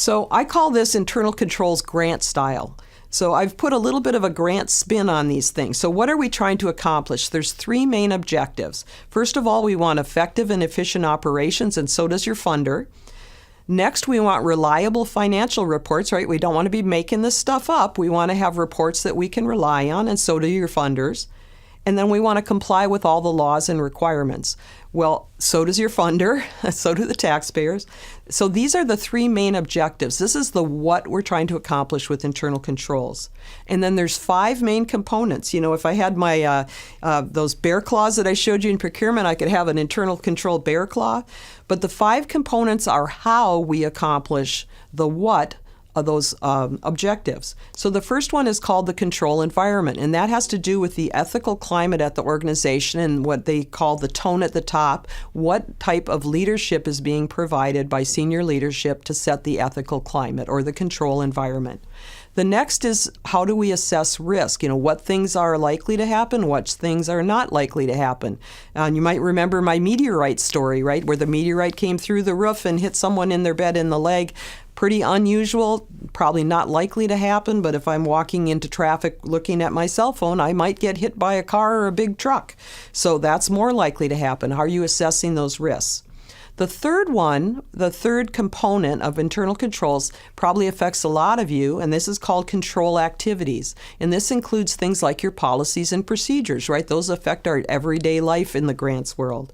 So I call this internal controls grant style. So I've put a little bit of a grant spin on these things. So what are we trying to accomplish? There's three main objectives. First of all, we want effective and efficient operations, and so does your funder. Next, we want reliable financial reports, right? We don't want to be making this stuff up. We want to have reports that we can rely on, and so do your funders. And then we want to comply with all the laws and requirements. Well, so does your funder, so do the taxpayers. So these are the three main objectives. This is the what we're trying to accomplish with internal controls. And then there's five main components. You know, if I had my those bear claws that I showed you in procurement, I could have an internal control bear claw. But the five components are how we accomplish the what of those objectives. So the first one is called the control environment, and that has to do with the ethical climate at the organization and what they call the tone at the top. What type of leadership is being provided by senior leadership to set the ethical climate or the control environment? The next is how do we assess risk? You know, what things are likely to happen, what things are not likely to happen. And you might remember my meteorite story, right, where the meteorite came through the roof and hit someone in their bed in the leg. Pretty unusual, probably not likely to happen, but if I'm walking into traffic looking at my cell phone, I might get hit by a car or a big truck. So that's more likely to happen. How are you assessing those risks? The third one, the third component of internal controls probably affects a lot of you, and this is called control activities. And this includes things like your policies and procedures, right? Those affect our everyday life in the grants world.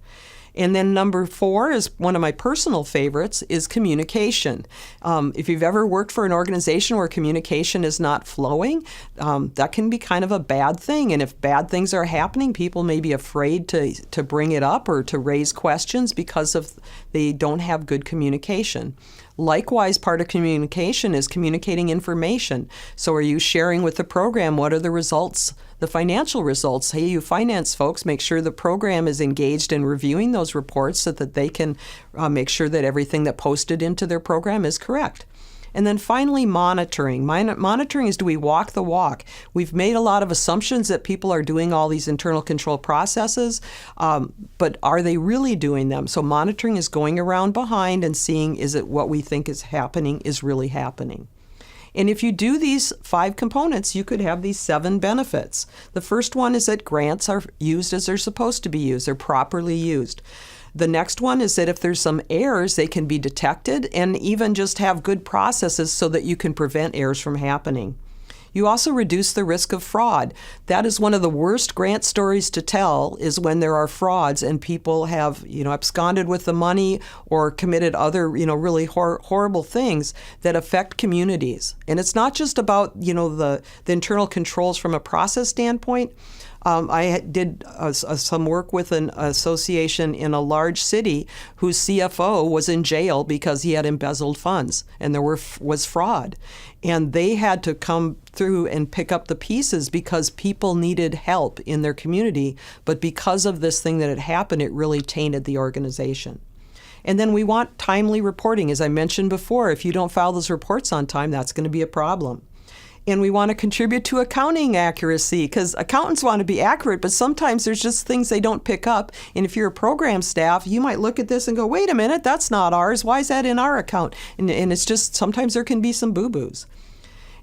And then number 4 is one of my personal favorites, is communication. If you've ever worked for an organization where communication is not flowing, that can be kind of a bad thing. And if bad things are happening, people may be afraid to bring it up or to raise questions because they don't have good communication. Likewise, part of communication is communicating information. So are you sharing with the program what are the results, the financial results? Hey, you finance folks, make sure the program is engaged in reviewing those reports so that they can make sure that everything that posted into their program is correct. And then finally, monitoring. Monitoring is, do we walk the walk? We've made a lot of assumptions that people are doing all these internal control processes, but are they really doing them? So monitoring is going around behind and seeing, is it what we think is happening is really happening? And if you do these 5 components, you could have these 7 benefits. The first one is that grants are used as they're supposed to be used. They're properly used. The next one is that if there's some errors, they can be detected and even just have good processes so that you can prevent errors from happening. You also reduce the risk of fraud. That is one of the worst grant stories to tell, is when there are frauds and people have, absconded with the money or committed other, really horrible things that affect communities. And it's not just about, the internal controls from a process standpoint. I did some work with an association in a large city whose CFO was in jail because he had embezzled funds and there was fraud. And they had to come through and pick up the pieces because people needed help in their community. But because of this thing that had happened, it really tainted the organization. And then we want timely reporting. As I mentioned before, if you don't file those reports on time, that's going to be a problem. And we want to contribute to accounting accuracy, because accountants want to be accurate, but sometimes there's just things they don't pick up. And if you're a program staff, you might look at this and go, wait a minute, that's not ours. Why is that in our account? And it's just, sometimes there can be some boo-boos.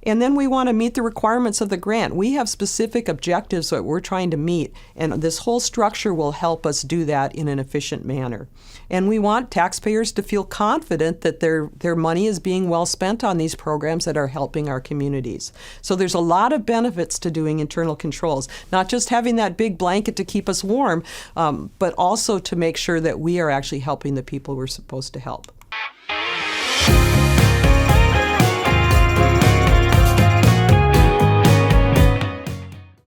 And then we want to meet the requirements of the grant. We have specific objectives that we're trying to meet, and this whole structure will help us do that in an efficient manner. And we want taxpayers to feel confident that their money is being well spent on these programs that are helping our communities. So there's a lot of benefits to doing internal controls, not just having that big blanket to keep us warm, but also to make sure that we are actually helping the people we're supposed to help.